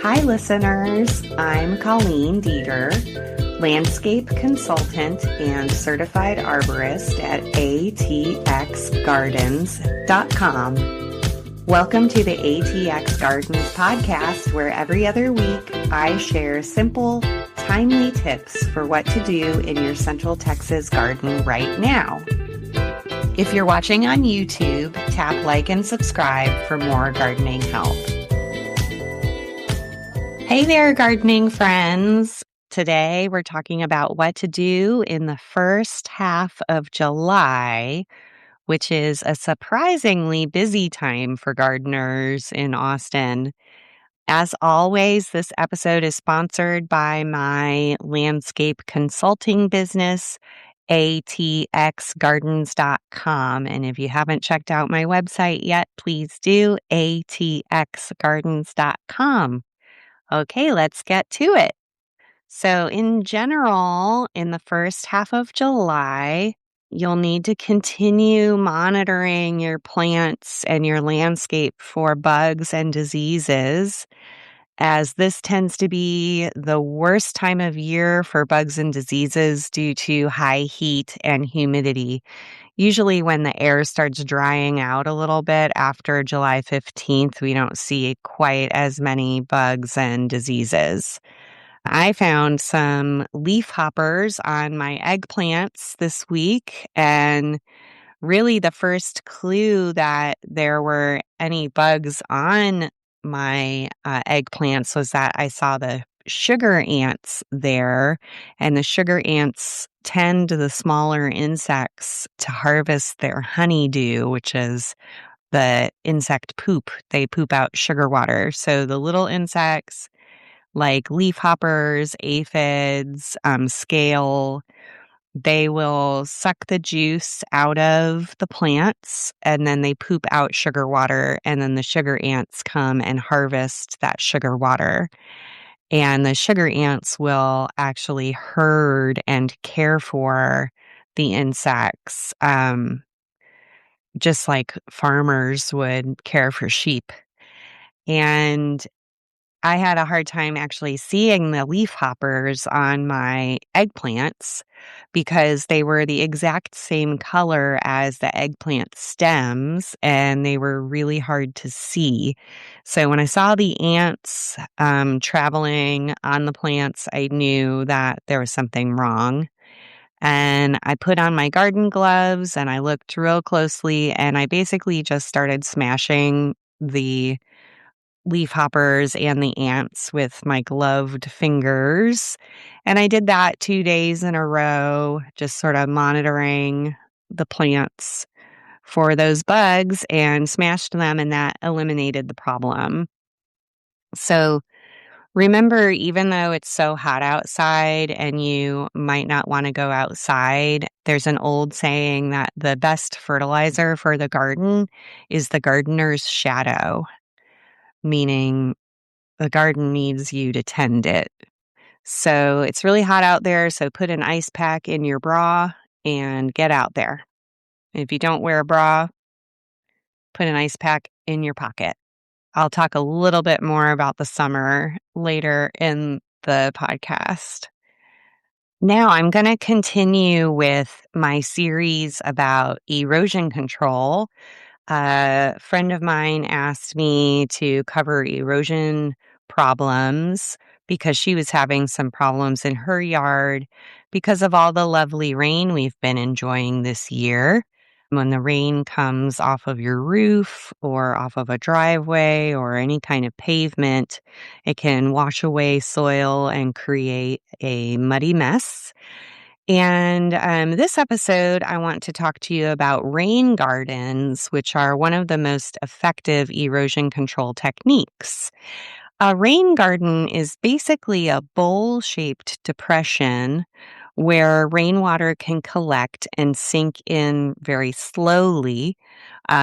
Hi, listeners. I'm Colleen Dieter, landscape consultant and certified arborist at ATXGardens.com. Welcome to the ATX Gardens Podcast, where every other week I share simple, timely tips for what to do in your Central Texas garden right now. If you're watching on YouTube, tap like and subscribe for more gardening help. Hey there, gardening friends. Today we're talking about what to do in the first half of July, which is a surprisingly busy time for gardeners in Austin. As always, this episode is sponsored by my landscape consulting business, ATXGardens.com. And if you haven't checked out my website yet, please do, ATXGardens.com. Okay, let's get to it. So in general, in the first half of July, you'll need to continue monitoring your plants and your landscape for bugs and diseases, as this tends to be the worst time of year for bugs and diseases due to high heat and humidity. Usually when the air starts drying out a little bit after July 15th, we don't see quite as many bugs and diseases. I found some leaf hoppers on my eggplants this week, and really the first clue that there were any bugs on my eggplants was that I saw the sugar ants there, and the sugar ants tend the smaller insects to harvest their honeydew, which is the insect poop. They poop out sugar water. So the little insects like leaf hoppers, aphids, scale, they will suck the juice out of the plants and then they poop out sugar water, and then the sugar ants come and harvest that sugar water. And the sugar ants will actually herd and care for the insects, just like farmers would care for sheep. And I had a hard time actually seeing the leaf hoppers on my eggplants because they were the exact same color as the eggplant stems, and they were really hard to see. So when I saw the ants traveling on the plants, I knew that there was something wrong. And I put on my garden gloves and I looked real closely, and I basically just started smashing the leaf hoppers and the ants with my gloved fingers. And I did that 2 days in a row, just sort of monitoring the plants for those bugs and smashed them, and that eliminated the problem. So remember, even though it's so hot outside and you might not want to go outside, there's an old saying that the best fertilizer for the garden is the gardener's shadow, meaning the garden needs you to tend it. So it's really hot out there, so put an ice pack in your bra and get out there. If you don't wear a bra, put an ice pack in your pocket. I'll talk a little bit more about the summer later in the podcast. Now I'm going to continue with my series about erosion control. A friend of mine asked me to cover erosion problems because she was having some problems in her yard because of all the lovely rain we've been enjoying this year. When the rain comes off of your roof or off of a driveway or any kind of pavement, it can wash away soil and create a muddy mess. And this episode, I want to talk to you about rain gardens, which are one of the most effective erosion control techniques. A rain garden is basically a bowl-shaped depression where rainwater can collect and sink in very slowly,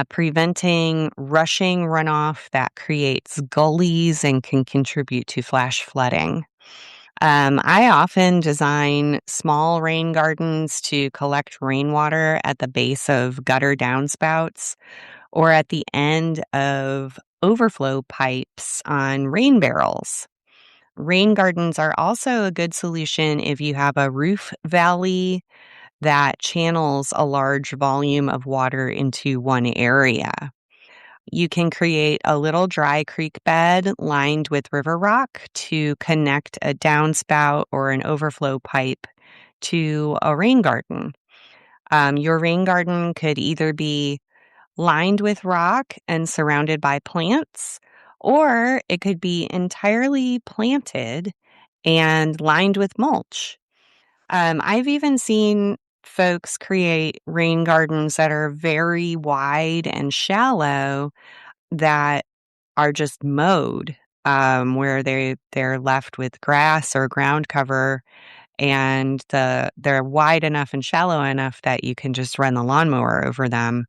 preventing rushing runoff that creates gullies and can contribute to flash flooding. I often design small rain gardens to collect rainwater at the base of gutter downspouts or at the end of overflow pipes on rain barrels. Rain gardens are also a good solution if you have a roof valley that channels a large volume of water into one area. You can create a little dry creek bed lined with river rock to connect a downspout or an overflow pipe to a rain garden. Your rain garden could either be lined with rock and surrounded by plants, or it could be entirely planted and lined with mulch. I've even seen folks create rain gardens that are very wide and shallow that are just mowed, where they're left with grass or ground cover, and they're wide enough and shallow enough that you can just run the lawnmower over them.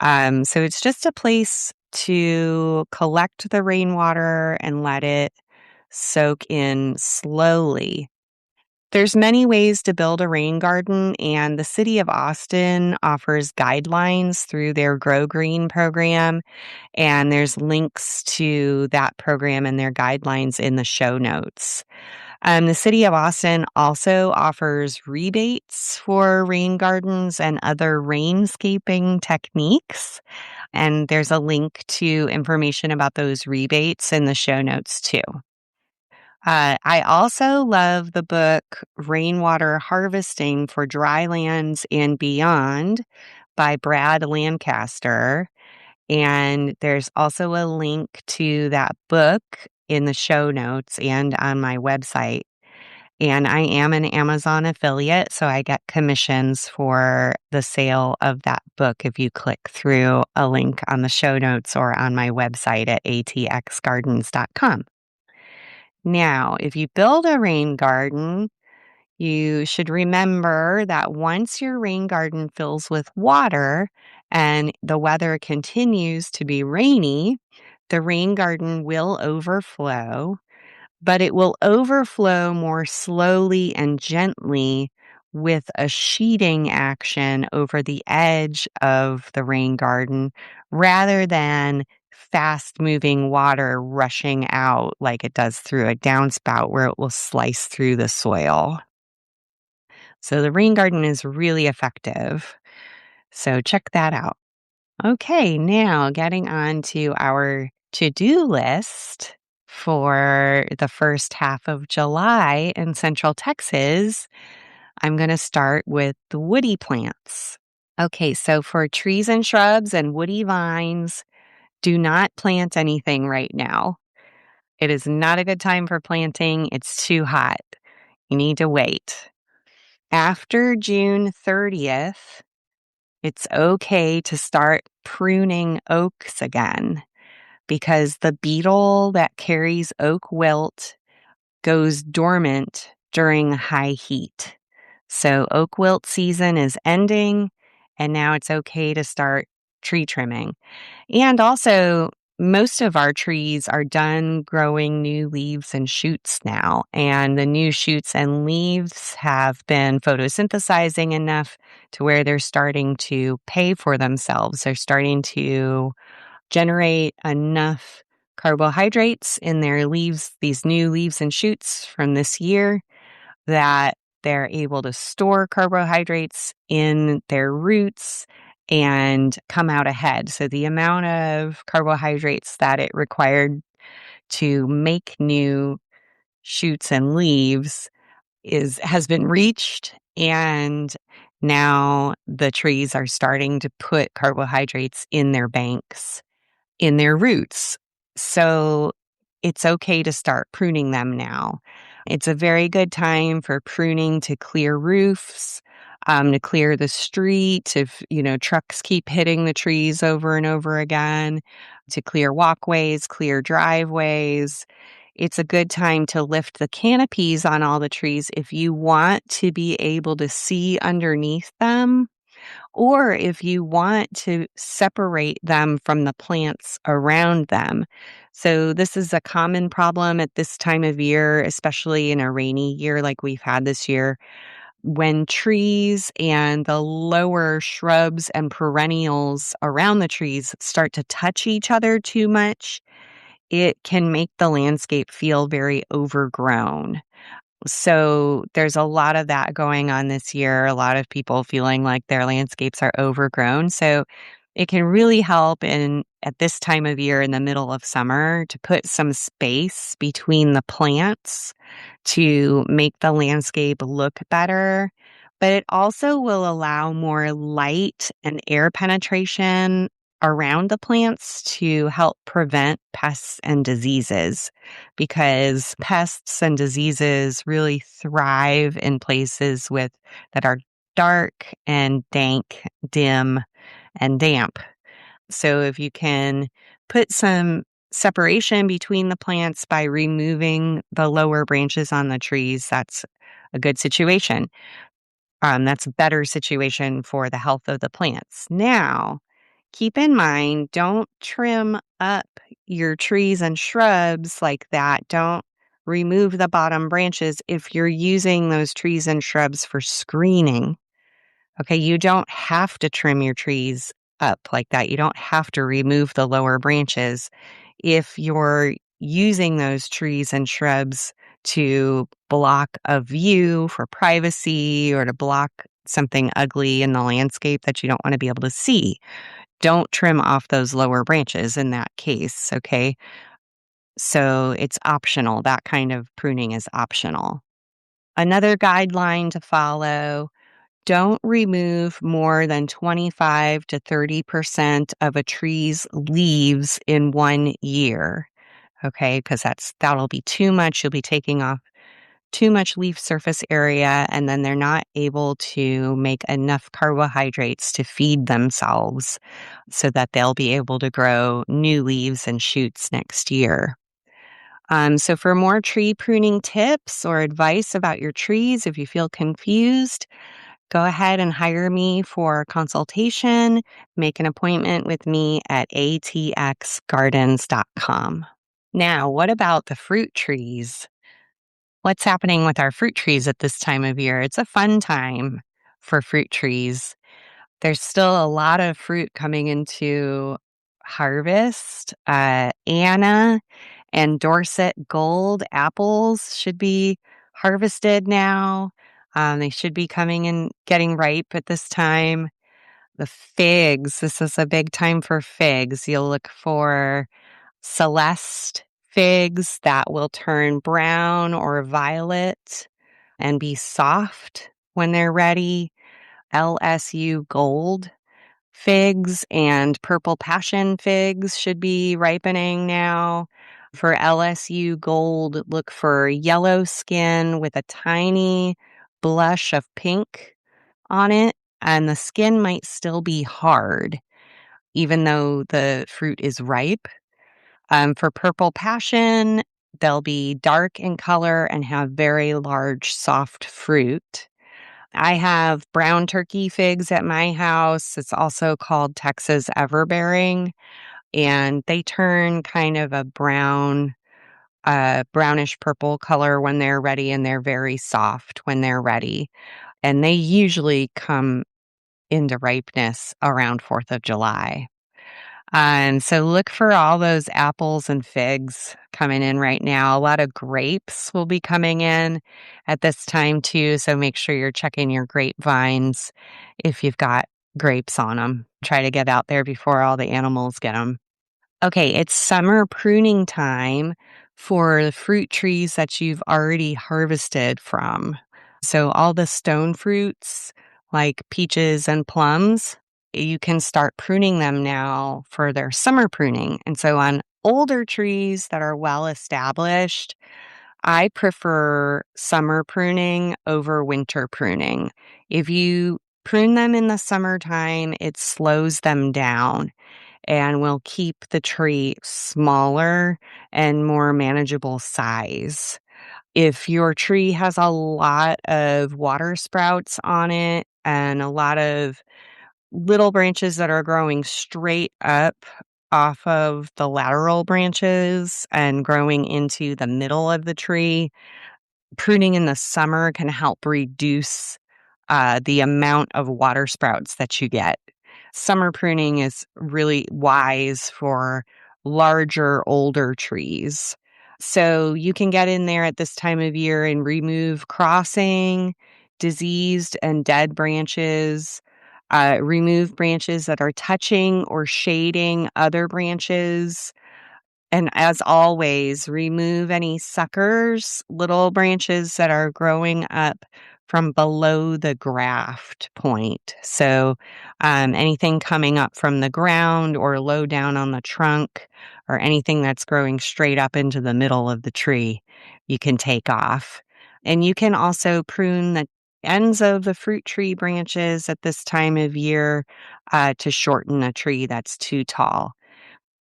So it's just a place to collect the rainwater and let it soak in slowly. There's many ways to build a rain garden, and the city of Austin offers guidelines through their Grow Green program, and there's links to that program and their guidelines in the show notes. The city of Austin also offers rebates for rain gardens and other rainscaping techniques. And there's a link to information about those rebates in the show notes too. I also love the book Rainwater Harvesting for Drylands and Beyond by Brad Lancaster. And there's also a link to that book in the show notes and on my website. And I am an Amazon affiliate, so I get commissions for the sale of that book if you click through a link on the show notes or on my website at ATXGardens.com. Now, if you build a rain garden, you should remember that once your rain garden fills with water and the weather continues to be rainy, the rain garden will overflow, but it will overflow more slowly and gently with a sheeting action over the edge of the rain garden rather than fast moving water rushing out like it does through a downspout where it will slice through the soil. So the rain garden is really effective. So check that out. Okay, now getting on to our to-do list for the first half of July in Central Texas. I'm going to start with the woody plants. Okay, so for trees and shrubs and woody vines, do not plant anything right now. It is not a good time for planting. It's too hot. You need to wait. After June 30th, it's okay to start pruning oaks again because the beetle that carries oak wilt goes dormant during high heat. So oak wilt season is ending, and now it's okay to start tree trimming. And also, most of our trees are done growing new leaves and shoots now, and the new shoots and leaves have been photosynthesizing enough to where they're starting to pay for themselves. They're starting to generate enough carbohydrates in their leaves, these new leaves and shoots from this year, that they're able to store carbohydrates in their roots and come out ahead. So the amount of carbohydrates that it required to make new shoots and leaves has been reached, and now the trees are starting to put carbohydrates in their banks, in their roots. So it's okay to start pruning them now. It's a very good time for pruning to clear roofs, to clear the street if, trucks keep hitting the trees over and over again, to clear walkways, clear driveways. It's a good time to lift the canopies on all the trees if you want to be able to see underneath them, or if you want to separate them from the plants around them. So this is a common problem at this time of year, especially in a rainy year like we've had this year, when trees and the lower shrubs and perennials around the trees start to touch each other too much. it can make the landscape feel very overgrown. So there's a lot of that going on this year, a lot of people feeling like their landscapes are overgrown. So it can really help at this time of year in the middle of summer to put some space between the plants to make the landscape look better. But it also will allow more light and air penetration around the plants to help prevent pests and diseases, because pests and diseases really thrive in places that are dark and dank, dim and damp. So if you can put some separation between the plants by removing the lower branches on the trees, that's a good situation. That's a better situation for the health of the plants. Now, keep in mind, don't trim up your trees and shrubs like that. Don't remove the bottom branches if you're using those trees and shrubs for screening. Okay, you don't have to trim your trees up like that. You don't have to remove the lower branches if you're using those trees and shrubs to block a view for privacy or to block something ugly in the landscape that you don't want to be able to see. Don't trim off those lower branches in that case, okay? So it's optional. That kind of pruning is optional. Another guideline to follow: don't remove more than 25 to 30% of a tree's leaves in 1 year. Okay, because that'll be too much. You'll be taking off too much leaf surface area, and then they're not able to make enough carbohydrates to feed themselves so that they'll be able to grow new leaves and shoots next year. So for more tree pruning tips or advice about your trees, if you feel confused, go ahead and hire me for a consultation. Make an appointment with me at ATXGardens.com. Now, what about the fruit trees? What's happening with our fruit trees at this time of year? It's a fun time for fruit trees. There's still a lot of fruit coming into harvest. Anna and Dorset Gold apples should be harvested now. They should be coming and getting ripe at this time. The figs, this is a big time for figs. You'll look for Celeste figs that will turn brown or violet and be soft when they're ready. LSU Gold figs and purple passion figs should be ripening now. For LSU Gold, look for yellow skin with a tiny blush of pink on it, and the skin might still be hard, even though the fruit is ripe. For purple passion, they'll be dark in color and have very large, soft fruit. I have brown turkey figs at my house. It's also called Texas everbearing, and they turn kind of a brownish purple color when they're ready, and they're very soft when they're ready. And they usually come into ripeness around 4th of July. And so look for all those apples and figs coming in right now. A lot of grapes will be coming in at this time too. So make sure you're checking your grapevines if you've got grapes on them. Try to get out there before all the animals get them. Okay, it's summer pruning time for the fruit trees that you've already harvested from. So all the stone fruits like peaches and plums, you can start pruning them now for their summer pruning. And so on older trees that are well established, I prefer summer pruning over winter pruning. If you prune them in the summertime, it slows them down and will keep the tree smaller and more manageable size. If your tree has a lot of water sprouts on it and a lot of little branches that are growing straight up off of the lateral branches and growing into the middle of the tree, pruning in the summer can help reduce the amount of water sprouts that you get. Summer pruning is really wise for larger, older trees. So you can get in there at this time of year and remove crossing, diseased and dead branches, remove branches that are touching or shading other branches. And as always, remove any suckers, little branches that are growing up from below the graft point. So anything coming up from the ground or low down on the trunk, or anything that's growing straight up into the middle of the tree, you can take off. And you can also prune the ends of the fruit tree branches at this time of year to shorten a tree that's too tall.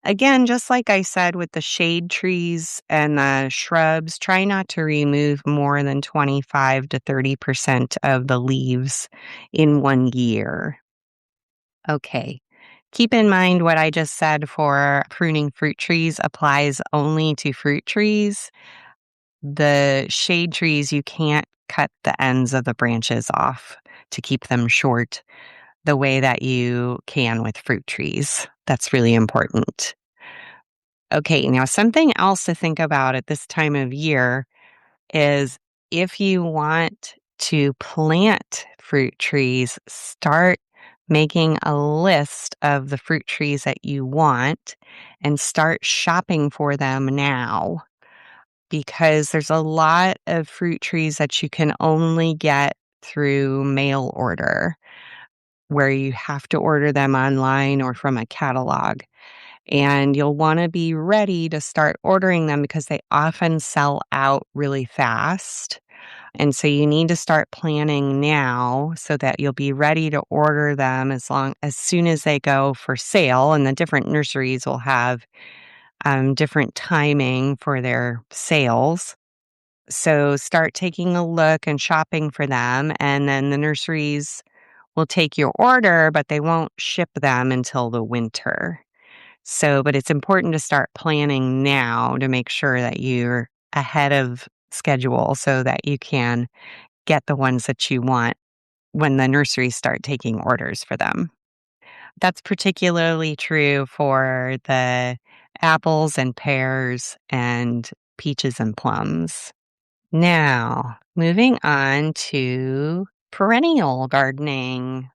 Again, just like I said with the shade trees and the shrubs, try not to remove more than 25 to 30% of the leaves in one year. Okay. Keep in mind what I just said for pruning fruit trees applies only to fruit trees. The shade trees, you can't cut the ends of the branches off to keep them short the way that you can with fruit trees. That's really important. Okay, now something else to think about at this time of year is if you want to plant fruit trees, start making a list of the fruit trees that you want and start shopping for them now, because there's a lot of fruit trees that you can only get through mail order, where you have to order them online or from a catalog. And you'll want to be ready to start ordering them because they often sell out really fast. And so you need to start planning now so that you'll be ready to order them as soon as they go for sale. And the different nurseries will have different timing for their sales. So start taking a look and shopping for them, and then the nurseries will take your order, but they won't ship them until the winter. So, but it's important to start planning now to make sure that you're ahead of schedule so that you can get the ones that you want when the nurseries start taking orders for them. That's particularly true for the apples and pears and peaches and plums. Now, moving on to perennial gardening.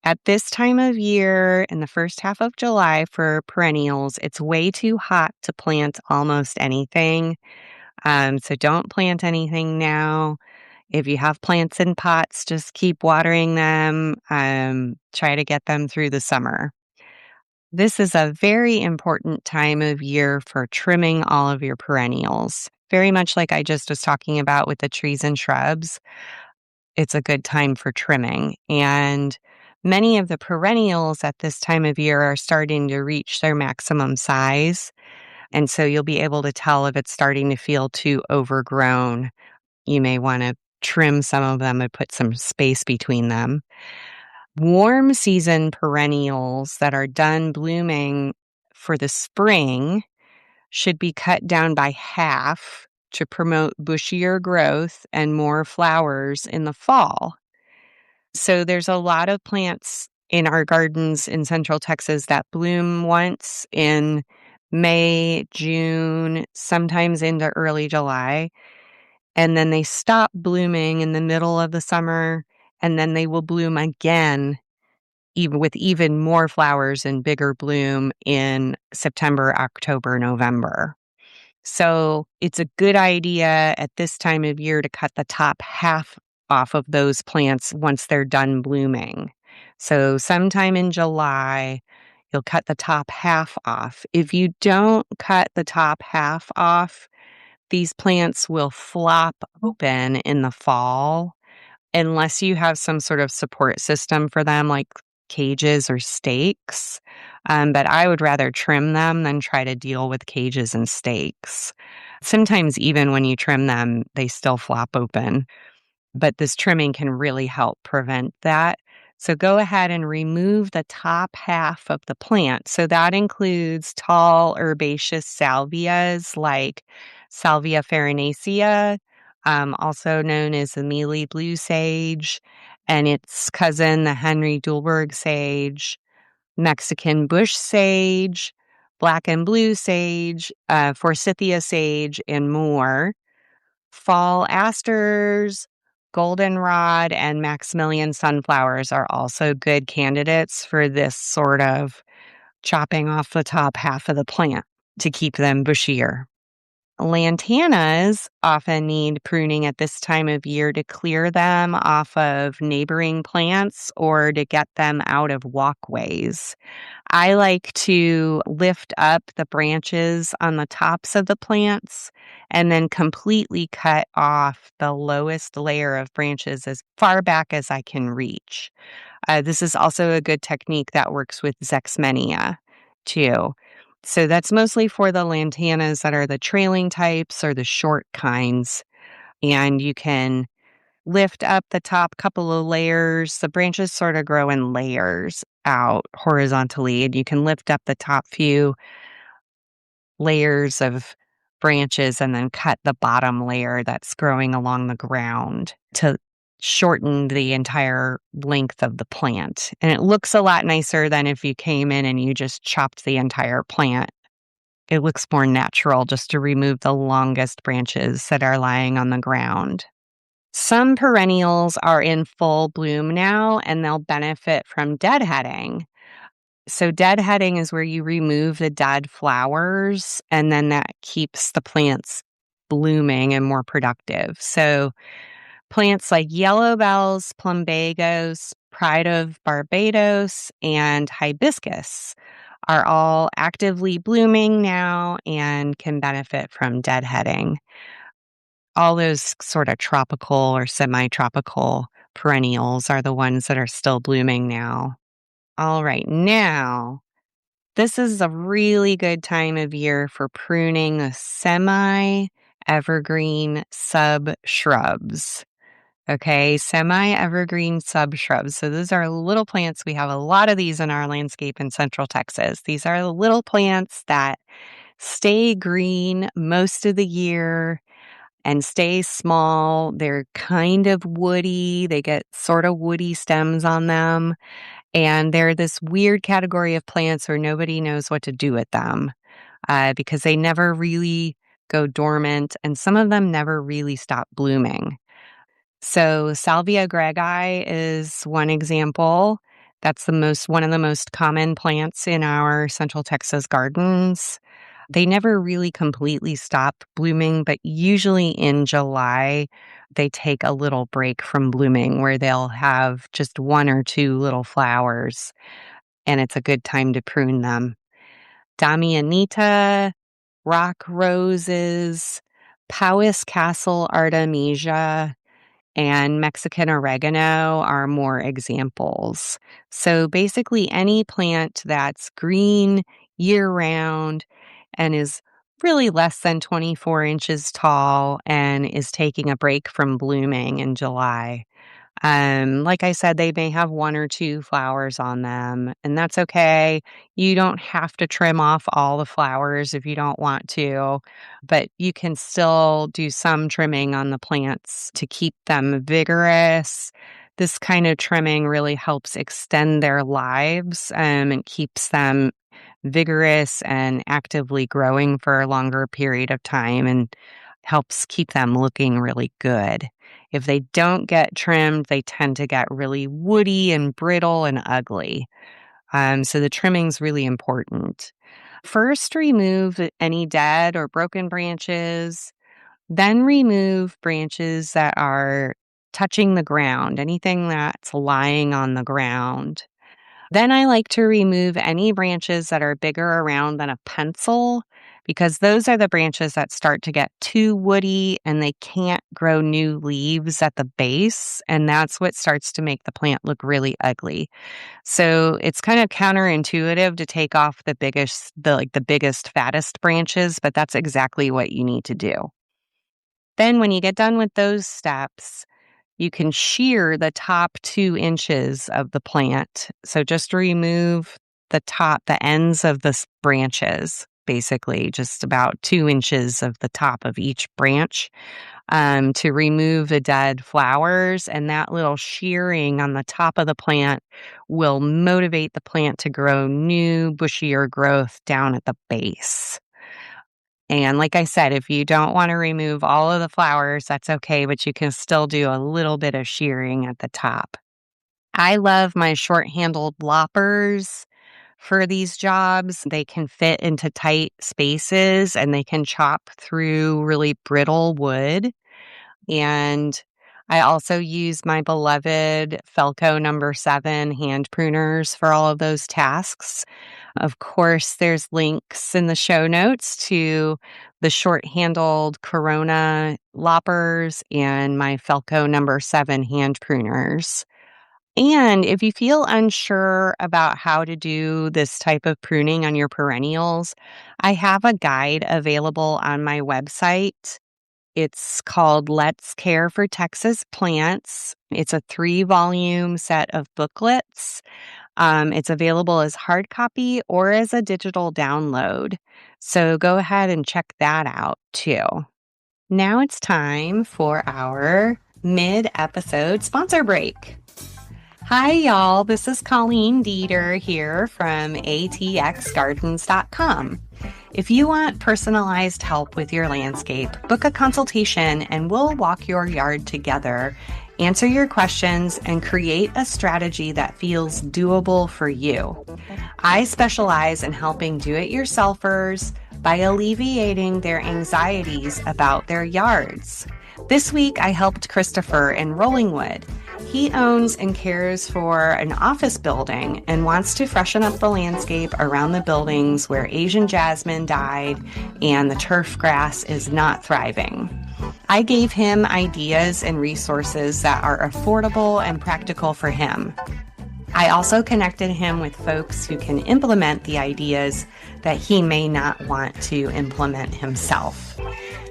At this time of year, in the first half of July for perennials, it's way too hot to plant almost anything. So don't plant anything now. If you have plants in pots, just keep watering them. Try to get them through the summer. This is a very important time of year for trimming all of your perennials. Very much like I just was talking about with the trees and shrubs, it's a good time for trimming. And many of the perennials at this time of year are starting to reach their maximum size. And so you'll be able to tell if it's starting to feel too overgrown. You may want to trim some of them and put some space between them. Warm season perennials that are done blooming for the spring should be cut down by half to promote bushier growth and more flowers in the fall. So there's a lot of plants in our gardens in Central Texas that bloom once in May, June, sometimes into early July, and then they stop blooming in the middle of the summer, and then they will bloom again even with even more flowers and bigger bloom in September, October, November. So it's a good idea at this time of year to cut the top half off of those plants once they're done blooming. So sometime in July, you'll cut the top half off. If you don't cut the top half off, these plants will flop open in the fall unless you have some sort of support system for them, like cages or stakes. But I would rather trim them than try to deal with cages and stakes. Sometimes even when you trim them, they still flop open. But this trimming can really help prevent that. So go ahead and remove the top half of the plant. So that includes tall herbaceous salvias like Salvia farinacea, also known as the mealy blue sage, and its cousin, the Henry Dulberg sage, Mexican bush sage, black and blue sage, forsythia sage, and more. Fall asters, goldenrod, and Maximilian sunflowers are also good candidates for this sort of chopping off the top half of the plant to keep them bushier. Lantanas often need pruning at this time of year to clear them off of neighboring plants or to get them out of walkways. I like to lift up the branches on the tops of the plants and then completely cut off the lowest layer of branches as far back as I can reach. This is also a good technique that works with Zexmania too. So that's mostly for the lantanas that are the trailing types or the short kinds. And you can lift up the top couple of layers. The branches sort of grow in layers out horizontally, and you can lift up the top few layers of branches and then cut the bottom layer that's growing along the ground to shorten the entire length of the plant. And it looks a lot nicer than if you came in and you just chopped the entire plant. It looks more natural just to remove the longest branches that are lying on the ground. Some perennials are in full bloom now, and they'll benefit from deadheading. So deadheading is where you remove the dead flowers, and then that keeps the plants blooming and more productive. So plants like yellow bells, plumbagos, pride of Barbados, and hibiscus are all actively blooming now and can benefit from deadheading. All those sort of tropical or semi-tropical perennials are the ones that are still blooming now. All right, now, this is a really good time of year for pruning the semi-evergreen sub-shrubs. Okay, semi-evergreen sub-shrubs. So those are little plants. We have a lot of these in our landscape in Central Texas. These are little plants that stay green most of the year and stay small. They're kind of woody. They get sort of woody stems on them. And they're this weird category of plants where nobody knows what to do with them because they never really go dormant, and some of them never really stop blooming. So Salvia greggii is one example. That's one of the most common plants in our Central Texas gardens. They never really completely stop blooming, but usually in July, they take a little break from blooming where they'll have just one or two little flowers, and it's a good time to prune them. Damianita, rock roses, Powys Castle artemisia, and Mexican oregano are more examples. So basically any plant that's green year-round and is really less than 24 inches tall and is taking a break from blooming in July. Like I said, they may have one or two flowers on them, and that's okay. You don't have to trim off all the flowers if you don't want to, but you can still do some trimming on the plants to keep them vigorous. This kind of trimming really helps extend their lives, and keeps them vigorous and actively growing for a longer period of time and helps keep them looking really good. If they don't get trimmed, they tend to get really woody and brittle and ugly. So the trimming's really important. First, remove any dead or broken branches. Then remove branches that are touching the ground, anything that's lying on the ground. Then I like to remove any branches that are bigger around than a pencil, because those are the branches that start to get too woody and they can't grow new leaves at the base. And that's what starts to make the plant look really ugly. So it's kind of counterintuitive to take off the biggest, fattest branches, but that's exactly what you need to do. Then when you get done with those steps, you can shear the top 2 inches of the plant. So just remove the ends of the branches, basically, just about 2 inches of the top of each branch. to remove the dead flowers, and that little shearing on the top of the plant will motivate the plant to grow new, bushier growth down at the base. And like I said, if you don't want to remove all of the flowers, that's okay, but you can still do a little bit of shearing at the top. I love my short-handled loppers for these jobs. They can fit into tight spaces and they can chop through really brittle wood. And I also use my beloved Felco #7 hand pruners for all of those tasks. Of course, there's links in the show notes to the short-handled Corona loppers and my Felco #7 hand pruners. And if you feel unsure about how to do this type of pruning on your perennials, I have a guide available on my website. It's called Let's Care for Texas Plants. It's a 3-volume set of booklets. It's available as hard copy or as a digital download. So go ahead and check that out too. Now it's time for our mid-episode sponsor break. Hi, y'all. This is Colleen Dieter here from ATXGardens.com. If you want personalized help with your landscape, book a consultation and we'll walk your yard together, answer your questions, and create a strategy that feels doable for you. I specialize in helping do-it-yourselfers by alleviating their anxieties about their yards. This week, I helped Christopher in Rollingwood. He owns and cares for an office building and wants to freshen up the landscape around the buildings where Asian jasmine died and the turf grass is not thriving. I gave him ideas and resources that are affordable and practical for him. I also connected him with folks who can implement the ideas that he may not want to implement himself.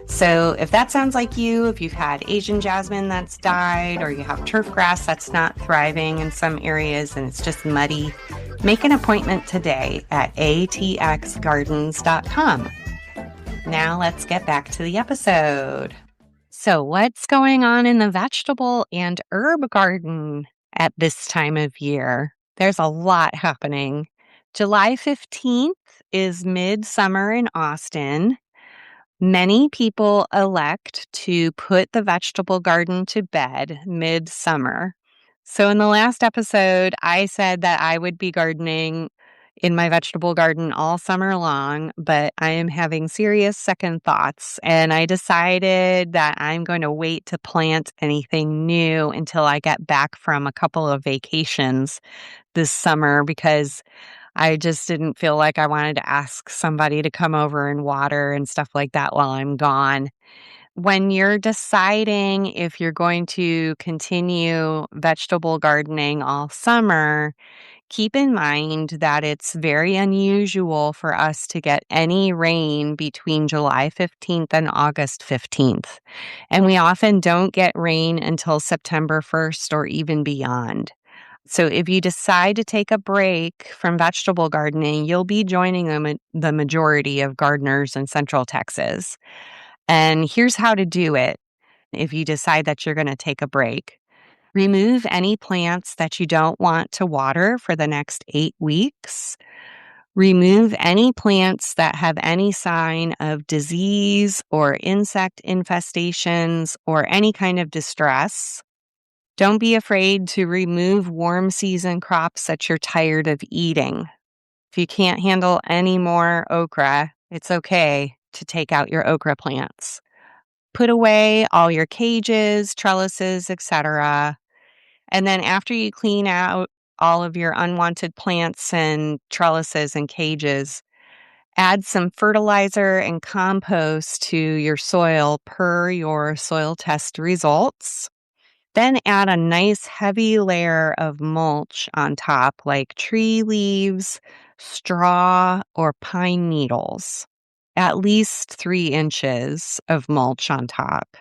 So if that sounds like you, if you've had Asian jasmine that's died or you have turf grass that's not thriving in some areas and it's just muddy, make an appointment today at ATXGardens.com. Now let's get back to the episode. So what's going on in the vegetable and herb garden at this time of year? There's a lot happening. July 15th is midsummer in Austin. Many people elect to put the vegetable garden to bed midsummer. So in the last episode, I said that I would be gardening in my vegetable garden all summer long, but I am having serious second thoughts, and I decided that I'm going to wait to plant anything new until I get back from a couple of vacations this summer because I just didn't feel like I wanted to ask somebody to come over and water and stuff like that while I'm gone. When you're deciding if you're going to continue vegetable gardening all summer, keep in mind that it's very unusual for us to get any rain between July 15th and August 15th. And we often don't get rain until September 1st or even beyond. So if you decide to take a break from vegetable gardening, you'll be joining the majority of gardeners in Central Texas. And here's how to do it if you decide that you're going to take a break. Remove any plants that you don't want to water for the next 8 weeks. Remove any plants that have any sign of disease or insect infestations or any kind of distress. Don't be afraid to remove warm season crops that you're tired of eating. If you can't handle any more okra, it's okay to take out your okra plants. Put away all your cages, trellises, etc. And then after you clean out all of your unwanted plants and trellises and cages, add some fertilizer and compost to your soil per your soil test results. Then add a nice heavy layer of mulch on top, like tree leaves, straw, or pine needles. At least 3 inches of mulch on top.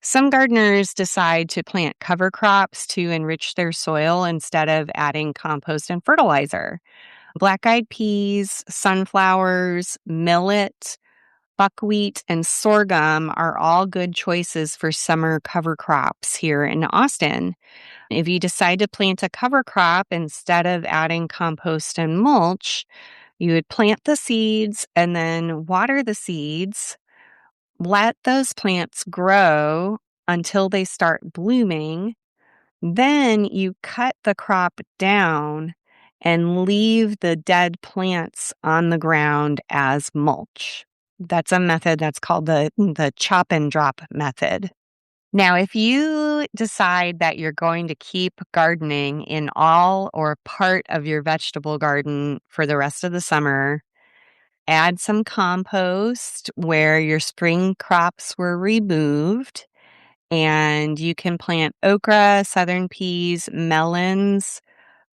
Some gardeners decide to plant cover crops to enrich their soil instead of adding compost and fertilizer. Black-eyed peas, sunflowers, millet, buckwheat, and sorghum are all good choices for summer cover crops here in Austin. If you decide to plant a cover crop instead of adding compost and mulch, you would plant the seeds and then water the seeds. Let those plants grow until they start blooming. Then you cut the crop down and leave the dead plants on the ground as mulch. That's a method that's called the chop and drop method. Now, if you decide that you're going to keep gardening in all or part of your vegetable garden for the rest of the summer, add some compost where your spring crops were removed, and you can plant okra, southern peas, melons,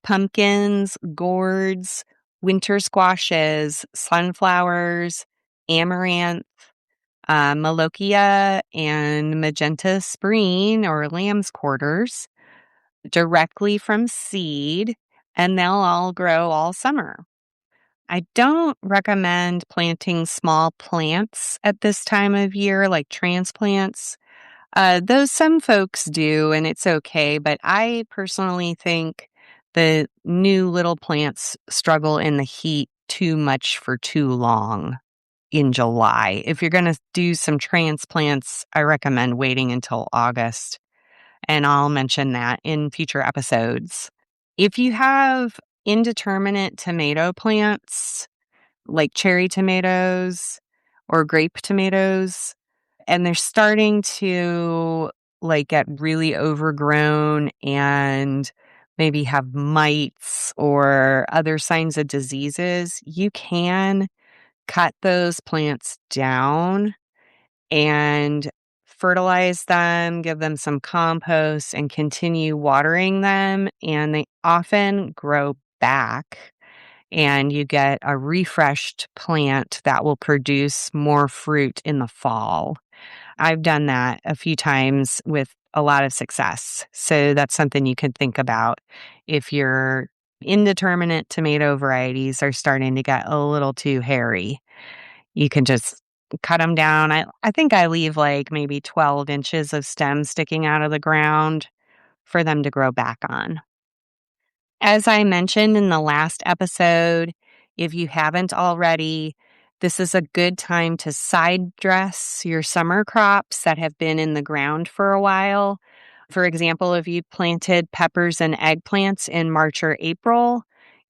pumpkins, gourds, winter squashes, sunflowers, amaranth, Malokia, and magenta spreen or lamb's quarters directly from seed, and they'll all grow all summer. I don't recommend planting small plants at this time of year, like transplants. Though some folks do, and it's okay, but I personally think the new little plants struggle in the heat too much for too long in July. If you're going to do some transplants, I recommend waiting until August, and I'll mention that in future episodes. If you have indeterminate tomato plants, like cherry tomatoes or grape tomatoes, and they're starting to get really overgrown and maybe have mites or other signs of diseases, you can cut those plants down and fertilize them, give them some compost, and continue watering them. And they often grow back, and you get a refreshed plant that will produce more fruit in the fall. I've done that a few times with a lot of success. So that's something you could think about if your indeterminate tomato varieties are starting to get a little too hairy. You can just cut them down. I think I leave maybe 12 inches of stem sticking out of the ground for them to grow back on. As I mentioned in the last episode, if you haven't already, this is a good time to side dress your summer crops that have been in the ground for a while. For example, if you planted peppers and eggplants in March or April,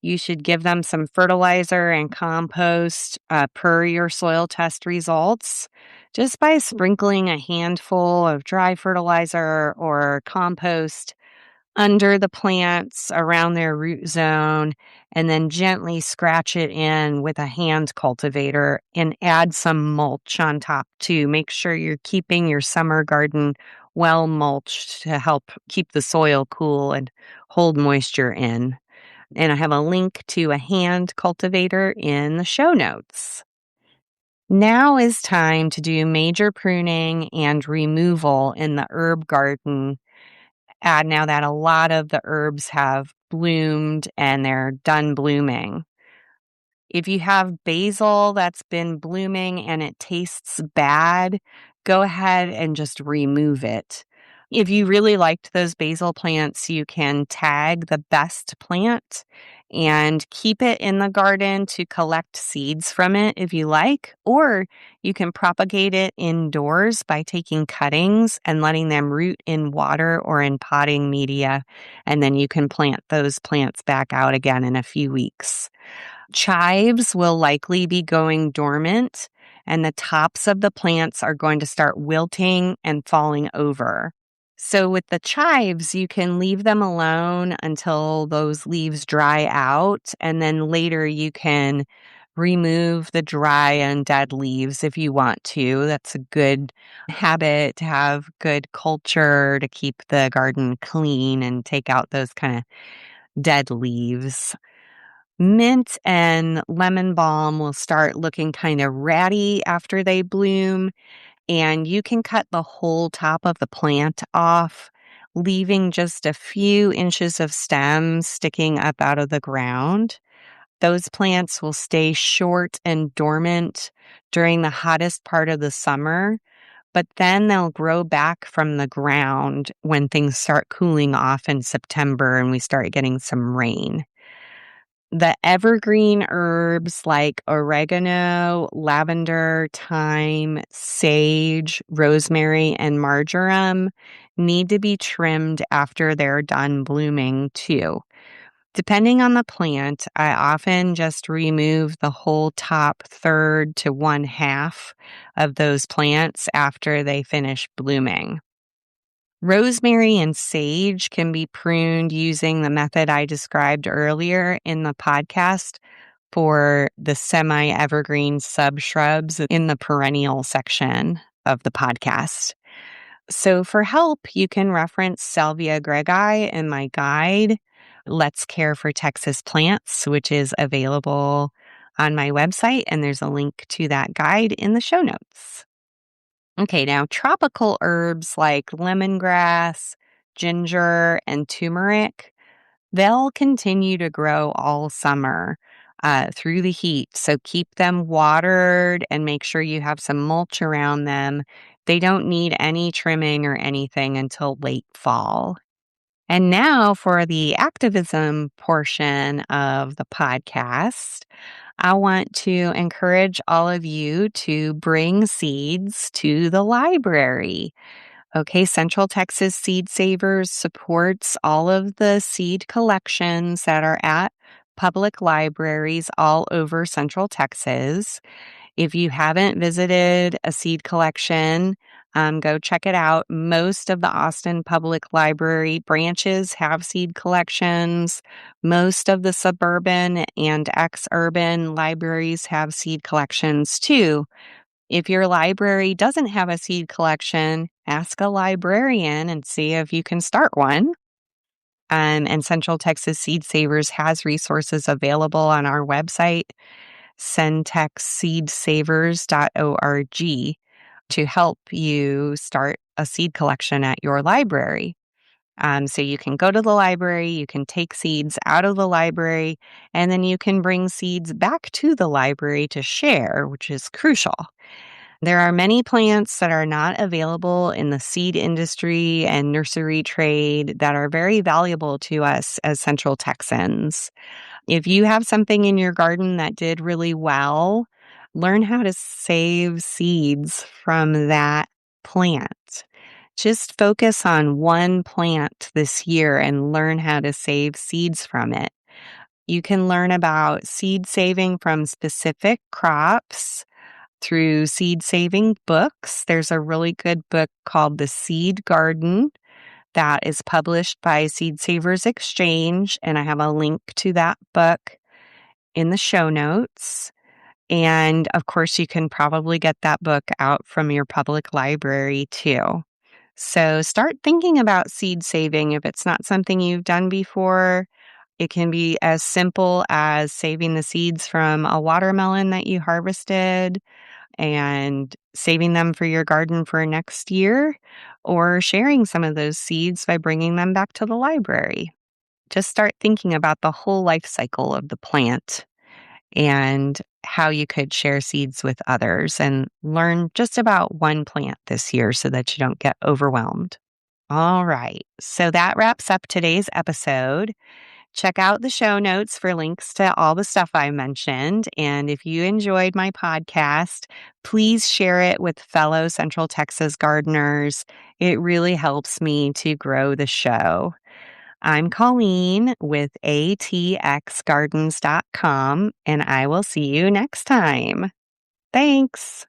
you should give them some fertilizer and compost per your soil test results, just by sprinkling a handful of dry fertilizer or compost under the plants around their root zone, and then gently scratch it in with a hand cultivator and add some mulch on top too. Make sure you're keeping your summer garden well mulched to help keep the soil cool and hold moisture in. And I have a link to a hand cultivator in the show notes. Now is time to do major pruning and removal in the herb garden. Now that a lot of the herbs have bloomed and they're done blooming. If you have basil that's been blooming and it tastes bad, go ahead and just remove it. If you really liked those basil plants, you can tag the best plant and keep it in the garden to collect seeds from it if you like, or you can propagate it indoors by taking cuttings and letting them root in water or in potting media, and then you can plant those plants back out again in a few weeks. Chives will likely be going dormant, and the tops of the plants are going to start wilting and falling over. So with the chives, you can leave them alone until those leaves dry out, and then later you can remove the dry and dead leaves if you want to. That's a good habit to have good culture to keep the garden clean and take out those kind of dead leaves. Mint and lemon balm will start looking kind of ratty after they bloom, and you can cut the whole top of the plant off, leaving just a few inches of stems sticking up out of the ground. Those plants will stay short and dormant during the hottest part of the summer, but then they'll grow back from the ground when things start cooling off in September and we start getting some rain. The evergreen herbs like oregano, lavender, thyme, sage, rosemary, and marjoram need to be trimmed after they're done blooming too. Depending on the plant, I often just remove the whole top third to one half of those plants after they finish blooming. Rosemary and sage can be pruned using the method I described earlier in the podcast for the semi-evergreen subshrubs in the perennial section of the podcast. So for help, you can reference Salvia greggii in my guide, Let's Care for Texas Plants, which is available on my website, and there's a link to that guide in the show notes. Okay, now tropical herbs like lemongrass, ginger, and turmeric, they'll continue to grow all summer through the heat. So keep them watered and make sure you have some mulch around them. They don't need any trimming or anything until late fall. And now for the activism portion of the podcast, I want to encourage all of you to bring seeds to the library. Okay, Central Texas Seed Savers supports all of the seed collections that are at public libraries all over Central Texas. If you haven't visited a seed collection, go check it out. Most of the Austin Public Library branches have seed collections. Most of the suburban and ex-urban libraries have seed collections too. If your library doesn't have a seed collection, ask a librarian and see if you can start one. And Central Texas Seed Savers has resources available on our website, centexseedsavers.org, to help you start a seed collection at your library. So you can go to the library, you can take seeds out of the library, and then you can bring seeds back to the library to share, which is crucial. There are many plants that are not available in the seed industry and nursery trade that are very valuable to us as Central Texans. If you have something in your garden that did really well, learn how to save seeds from that plant. Just focus on one plant this year and learn how to save seeds from it. You can learn about seed saving from specific crops through seed saving books. There's a really good book called The Seed Garden that is published by Seed Savers Exchange, and I have a link to that book in the show notes. And of course, you can probably get that book out from your public library too. So start thinking about seed saving if it's not something you've done before. It can be as simple as saving the seeds from a watermelon that you harvested and saving them for your garden for next year, or sharing some of those seeds by bringing them back to the library. Just start thinking about the whole life cycle of the plant and how you could share seeds with others, and learn just about one plant this year so that you don't get overwhelmed. All right, so that wraps up today's episode. Check out the show notes for links to all the stuff I mentioned. And if you enjoyed my podcast, please share it with fellow Central Texas gardeners. It really helps me to grow the show. I'm Colleen with ATXGardens.com, and I will see you next time. Thanks.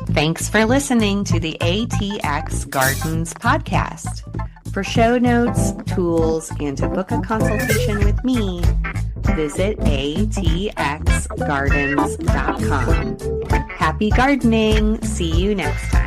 Thanks for listening to the ATX Gardens Podcast. For show notes, tools, and to book a consultation with me, visit ATXGardens.com. Happy gardening! See you next time.